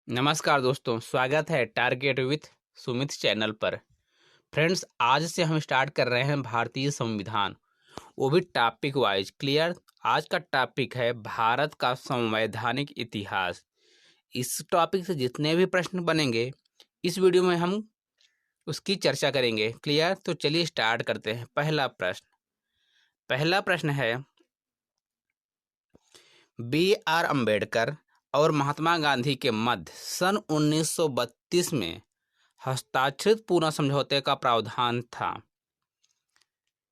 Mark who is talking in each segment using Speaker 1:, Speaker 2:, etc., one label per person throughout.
Speaker 1: नमस्कार दोस्तों, स्वागत है टारगेट विथ सुमित चैनल पर। फ्रेंड्स, आज से हम स्टार्ट कर रहे हैं भारतीय संविधान, वो भी टॉपिक वाइज। क्लियर। आज का टॉपिक है भारत का संवैधानिक इतिहास। इस टॉपिक से जितने भी प्रश्न बनेंगे इस वीडियो में हम उसकी चर्चा करेंगे। क्लियर। तो चलिए स्टार्ट करते हैं। पहला प्रश्न है, B.R. अम्बेडकर और महात्मा गांधी के मध्य सन 1932 में हस्ताक्षरित पूना समझौते का प्रावधान था।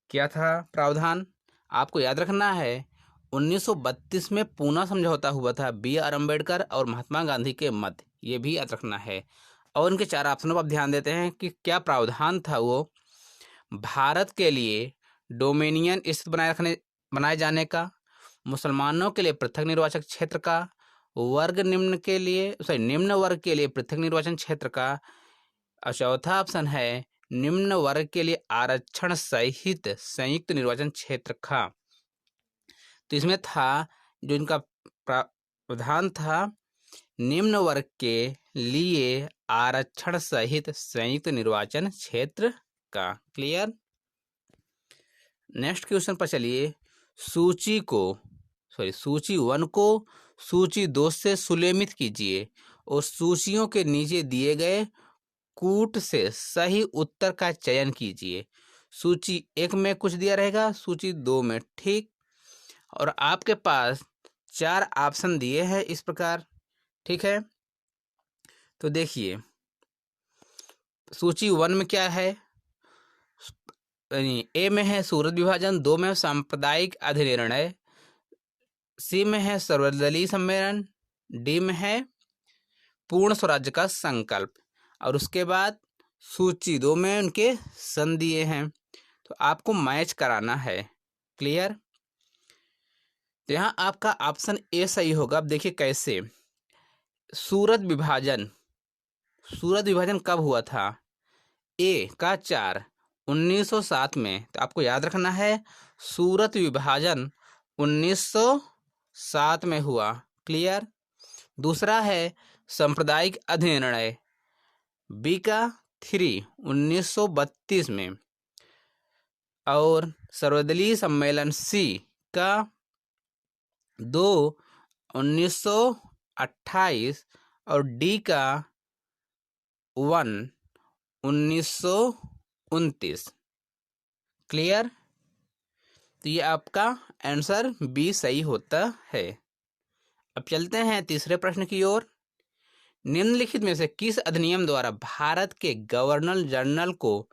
Speaker 1: क्या था प्रावधान? आपको याद रखना है। 1932 में पूना समझौता हुआ था B.R. अम्बेडकर और महात्मा गांधी के मध्य, ये भी याद रखना है। और उनके 4 ऑप्शनों पर आप ध्यान देते हैं कि क्या प्रावधान था। वो भारत के लिए डोमिनियन स्थित बनाए जाने का, मुसलमानों के लिए पृथक निर्वाचन क्षेत्र का, निम्न वर्ग के लिए पृथक निर्वाचन क्षेत्र का, और चौथा ऑप्शन है निम्न वर्ग के लिए आरक्षण सहित संयुक्त निर्वाचन क्षेत्र का। तो इसमें था, जो इनका प्रावधान था, निम्न वर्ग के लिए आरक्षण सहित संयुक्त निर्वाचन क्षेत्र का। क्लियर। नेक्स्ट क्वेश्चन पर चलिए। सूची 1 को सूची 2 से सुलेमित कीजिए और सूचियों के नीचे दिए गए कूट से सही उत्तर का चयन कीजिए। सूची 1 में कुछ दिया रहेगा, सूची 2 में। ठीक। और आपके पास 4 ऑप्शन दिए हैं इस प्रकार। ठीक है। तो देखिए, सूची 1 में क्या है? ए में है सूरत विभाजन, 2 में सांप्रदायिक अधिनिर्णय, सी में है सर्वदलीय सम्मेलन, डी में है पूर्ण स्वराज्य का संकल्प, और उसके बाद सूची 2 में उनके सन दिए हैं। तो आपको मैच कराना है। क्लियर। तो यहाँ आपका ऑप्शन ए सही होगा। अब देखिए कैसे। सूरत विभाजन कब हुआ था? ए का 4 1907 में। तो आपको याद रखना है, सूरत विभाजन 1907 में हुआ। क्लियर। दूसरा है सांप्रदायिक अधिनिर्णय, बी का 3 1932 में, और सर्वदलीय सम्मेलन सी का 2 1928, और डी का 1 1929। क्लियर। तो ये आपका आंसर बी सही होता है। अब चलते हैं तीसरे प्रश्न की ओर। निम्नलिखित में से किस अधिनियम द्वारा भारत के गवर्नर जनरल को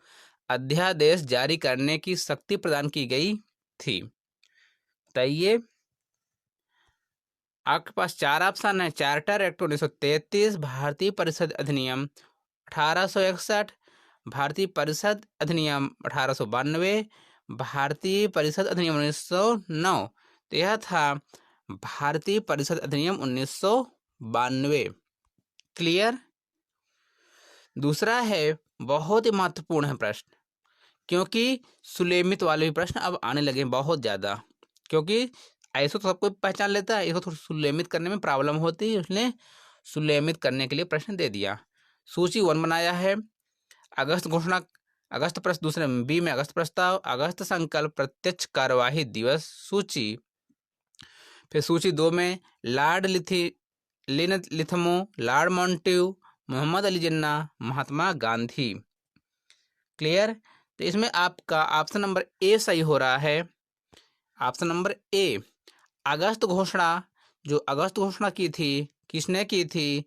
Speaker 1: अध्यादेश जारी करने की शक्ति प्रदान की गई थी? बताइए। आपके पास 4 ऑप्शन है। चार्टर एक्ट 1933, भारतीय परिषद अधिनियम 1861, भारतीय परिषद अधिनियम 1892, भारतीय परिषद अधिनियम 1909। तो यह था भारतीय परिषद अधिनियम 1992। क्लियर। दूसरा है, बहुत ही महत्वपूर्ण है प्रश्न, क्योंकि सुलेमित वाले भी प्रश्न अब आने लगे हैं बहुत ज़्यादा। क्योंकि ऐसे तो सबको पहचान लेता है, इसको थोड़ा सुलेमित करने में प्रॉब्लम होती है, इसलिए सुलेमित करने के लिए प्रश्न दे दिया। सूची 1 बनाया है। अगस्त घोषणा, अगस्त प्रश्न। दूसरे में बी में अगस्त प्रस्ताव, अगस्त संकल्प, प्रत्यक्ष कार्यवाही दिवस सूची। फिर सूची 2 में लॉर्ड लिथमो, Lord Montagu, Mohammad Ali Jinnah, Mahatma Gandhi. Clear. तो इसमें आपका ऑप्शन नंबर ए सही हो रहा है। ऑप्शन नंबर ए, अगस्त घोषणा। जो अगस्त घोषणा की थी, किसने की थी?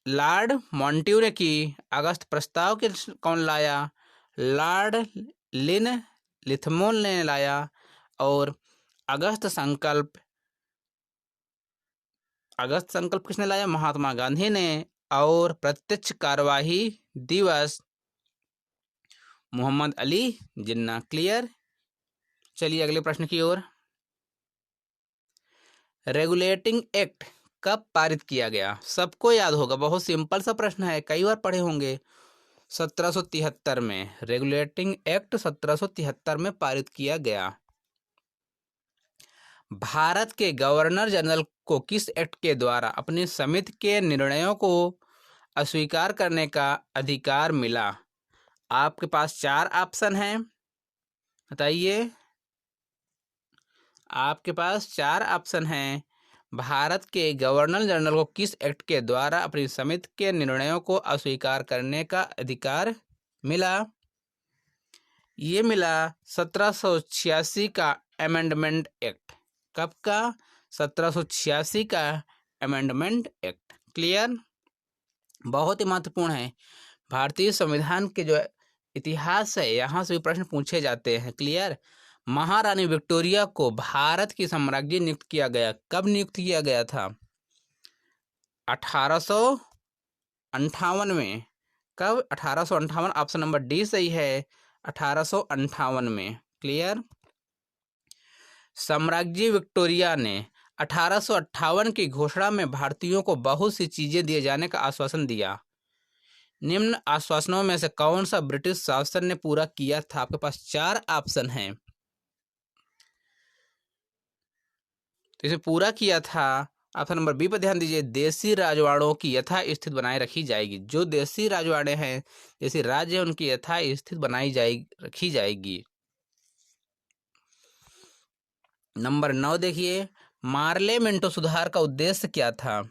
Speaker 1: लॉर्ड मॉन्टेग्यू ने की। अगस्त प्रस्ताव के कौन लाया? लॉर्ड लिथमो ने लाया। और अगस्त संकल्प किसने लाया? महात्मा गांधी ने। और प्रत्यक्ष कार्यवाही दिवस मोहम्मद अली जिन्ना। क्लियर। चलिए अगले प्रश्न की ओर। रेगुलेटिंग एक्ट कब पारित किया गया? सबको याद होगा, बहुत सिंपल सा प्रश्न है, कई बार पढ़े होंगे। 1773 में। रेगुलेटिंग एक्ट 1773 में पारित किया गया। भारत के गवर्नर जनरल को किस एक्ट के द्वारा अपनी समिति के निर्णयों को अस्वीकार करने का अधिकार मिला? आपके पास 4 ऑप्शन हैं, बताइए। आपके पास 4 ऑप्शन हैं। भारत के गवर्नर जनरल को किस एक्ट के द्वारा अपनी समिति के निर्णयों को अस्वीकार करने का अधिकार मिला? ये मिला 1786 का अमेंडमेंट एक्ट। कब का? 1786 का अमेंडमेंट एक्ट। क्लियर? बहुत ही महत्वपूर्ण है। भारतीय संविधान के जो इतिहास है यहाँ से भी प्रश्न पूछे जाते हैं। क्लियर? महारानी विक्टोरिया को भारत की साम्राज्ञी नियुक्त किया गया। कब नियुक्त किया गया था? 1858 में। कब? 1858। ऑप्शन नंबर डी सही है, 1858 में। क्लियर? साम्राज्ञी विक्टोरिया ने 1858 की घोषणा में भारतीयों को बहुत सी चीजें दिए जाने का आश्वासन दिया। निम्न आश्वासनों में से कौन सा ब्रिटिश शासन ने पूरा किया था? आपके पास 4 ऑप्शन हैं। तो इसे पूरा किया था। ऑप्शन नंबर बी पर ध्यान दीजिए, देशी राजवाड़ों की यथा स्थिति बनाए रखी जाएगी। जो देशी राजवाड़े हैं, देशी राज्य, उनकी यथा स्थिति रखी जाएगी। नंबर 9 देखिए, मार्ले मिंटो सुधार का उद्देश्य क्या था?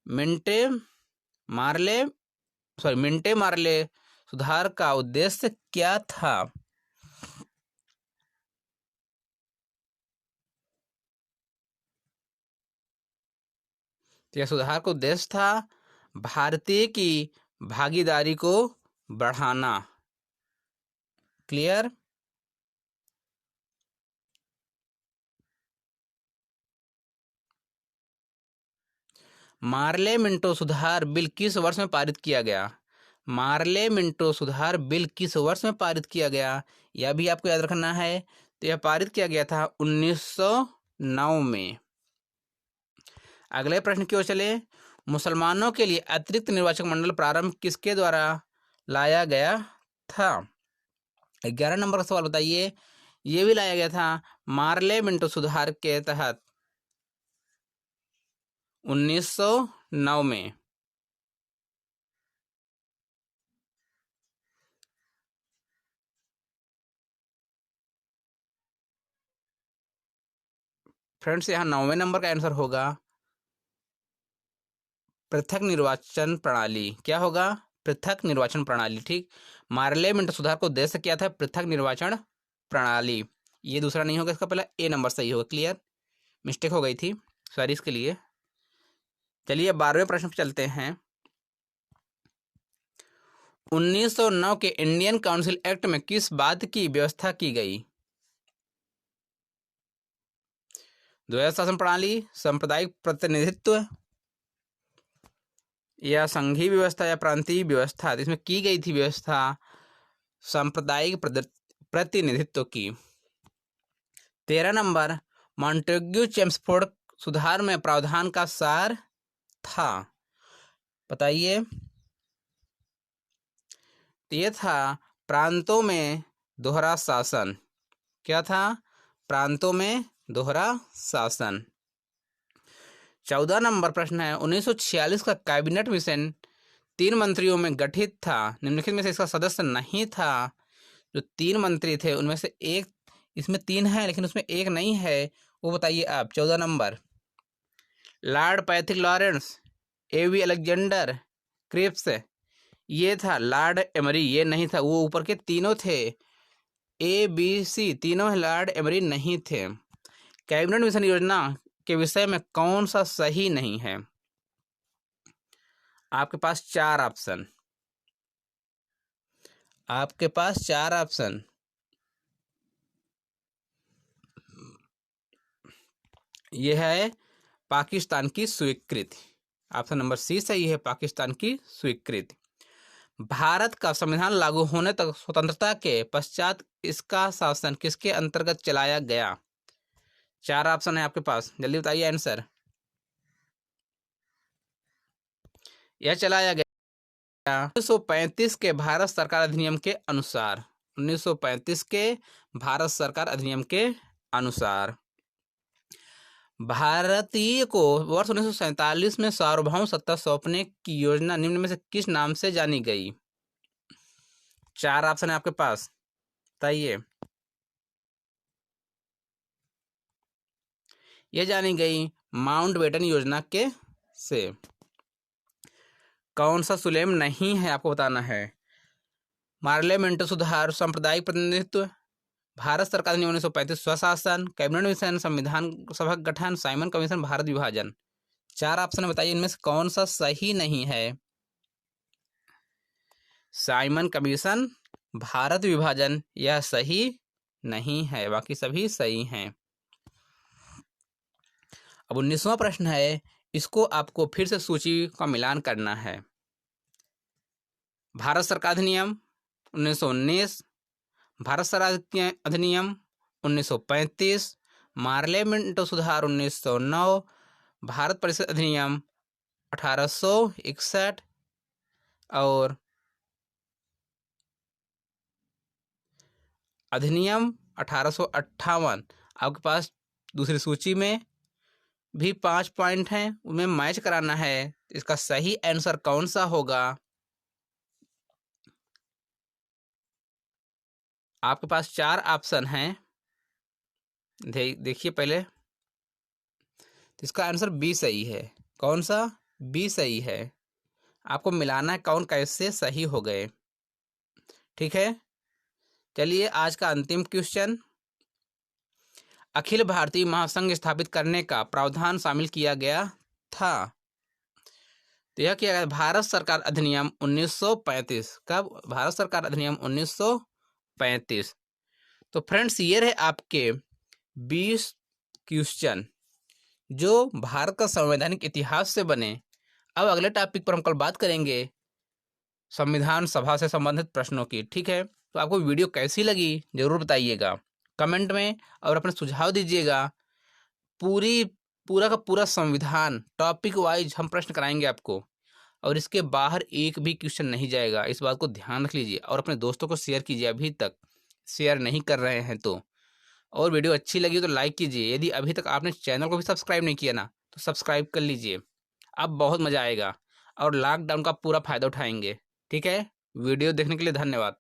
Speaker 1: मिंटे मार्ले सुधार का उद्देश्य क्या था? यह सुधार का उद्देश्य था भारतीय की भागीदारी को बढ़ाना। क्लियर? मार्ले मिंटो सुधार बिल किस वर्ष में पारित किया गया? मार्ले मिंटो सुधार बिल किस वर्ष में पारित किया गया, यह भी आपको याद रखना है। तो यह पारित किया गया था 1909 में। अगले प्रश्न की ओर चले। मुसलमानों के लिए अतिरिक्त निर्वाचक मंडल प्रारंभ किसके द्वारा लाया गया था? 11 नंबर का सवाल बताइए। ये भी लाया गया था मार्ले मिंटो सुधार के तहत 1909 में। फ्रेंड्स, यहाँ 9वें नंबर का आंसर होगा पृथक निर्वाचन प्रणाली। क्या होगा? पृथक निर्वाचन प्रणाली। ठीक। मार्ले मिंटो सुधार को उद्देश्य क्या था? पृथक निर्वाचन प्रणाली। ये दूसरा नहीं होगा, इसका पहला ए नंबर सही होगा। क्लियर? मिस्टेक हो गई थी, सॉरी इसके लिए। चलिए 12वें प्रश्न पर चलते हैं। 1909 के इंडियन काउंसिल एक्ट में किस बात की व्यवस्था की गई? द्वैध शासन प्रणाली, सांप्रदायिक प्रतिनिधित्व, या संघीय व्यवस्था, या प्रांतीय व्यवस्था? इसमें की गई थी व्यवस्था सांप्रदायिक प्रतिनिधित्व की। 13 नंबर, मॉन्टेग्यू चेम्सफोर्ड सुधार में प्रावधान का सार था, बताइए। ये था प्रांतों में दोहरा शासन। क्या था? प्रांतों में दोहरा शासन। 14 नंबर प्रश्न है, 1946 का कैबिनेट मिशन 3 मंत्रियों में गठित था, निम्नलिखित में से इसका सदस्य नहीं था। जो 3 मंत्री थे उनमें से एक, इसमें 3 है लेकिन उसमें एक नहीं है, वो बताइए आप। 14 नंबर, लॉर्ड पैथिक लॉरेंस, एवी अलेक्जेंडर, क्रिप्स। ये था लॉर्ड एमरी, ये नहीं था। वो ऊपर के तीनों थे, ए बी सी, तीनों लॉर्ड एमरी नहीं थे। कैबिनेट मिशन योजना के विषय में कौन सा सही नहीं है? आपके पास 4 ऑप्शन। आपके पास 4 ऑप्शन। यह है पाकिस्तान की स्वीकृति। ऑप्शन नंबर सी सही है, पाकिस्तान की स्वीकृति। भारत का संविधान लागू होने तक स्वतंत्रता के पश्चात इसका शासन किसके अंतर्गत चलाया गया? 4 ऑप्शन है आपके पास, जल्दी बताइए आंसर। यह चलाया गया 1935 के भारत सरकार अधिनियम के अनुसार। 1935 के भारत सरकार अधिनियम के अनुसार भारतीय को वर्ष 1947 में सार्वभौम सत्ता सौंपने की योजना निम्न में से किस नाम से जानी गई? 4 ऑप्शन है आपके पास, बताइए। यह जानी गई माउंटबेटन योजना के से। कौन सा सुलेम नहीं है आपको बताना है? पार्लियामेंट सुधार, सांप्रदायिक प्रतिनिधित्व, भारत सरकार अधिनियम 1935, स्वशासन, कैबिनेट मिशन, संविधान सभा गठन, साइमन कमीशन, भारत विभाजन। 4 ऑप्शन बताइए, इनमें से कौन सा सही नहीं है? साइमन कमीशन, भारत विभाजन, यह सही नहीं है, बाकी सभी सही हैं। अब 19वां प्रश्न है, इसको आपको फिर से सूची का मिलान करना है। भारत सरकार अधिनियम 1919, भारत सरकार अधिनियम 1935, पार्लियामेंट सुधार 1909, भारत परिषद अधिनियम 1861 और अधिनियम 1858। आपके पास दूसरी सूची में भी 5 पॉइंट हैं, उनमें मैच कराना है। इसका सही आंसर कौन सा होगा? आपके पास 4 ऑप्शन हैं, देखिए पहले। तो इसका आंसर बी सही है। कौन सा? बी सही है। आपको मिलाना है कौन कैसे सही हो गए। ठीक है, चलिए आज का अंतिम क्वेश्चन। अखिल भारतीय महासंघ स्थापित करने का प्रावधान शामिल किया गया था। तो यह किया गया भारत सरकार अधिनियम 1935। कब? भारत सरकार अधिनियम 1935। तो फ्रेंड्स, ये रहे आपके 20 क्वेश्चन जो भारत का संवैधानिक इतिहास से बने। अब अगले टॉपिक पर हम कल बात करेंगे संविधान सभा से संबंधित प्रश्नों की। ठीक है, तो आपको वीडियो कैसी लगी जरूर बताइएगा कमेंट में, और अपने सुझाव दीजिएगा। पूरा का पूरा संविधान टॉपिक वाइज हम प्रश्न कराएंगे आपको, और इसके बाहर एक भी क्वेश्चन नहीं जाएगा। इस बात को ध्यान रख लीजिए और अपने दोस्तों को शेयर कीजिए, अभी तक शेयर नहीं कर रहे हैं तो। और वीडियो अच्छी लगी तो लाइक कीजिए। यदि अभी तक आपने चैनल को भी सब्सक्राइब नहीं किया ना, तो सब्सक्राइब कर लीजिए। अब बहुत मज़ा आएगा और लॉकडाउन का पूरा फ़ायदा उठाएंगे। ठीक है, वीडियो देखने के लिए धन्यवाद।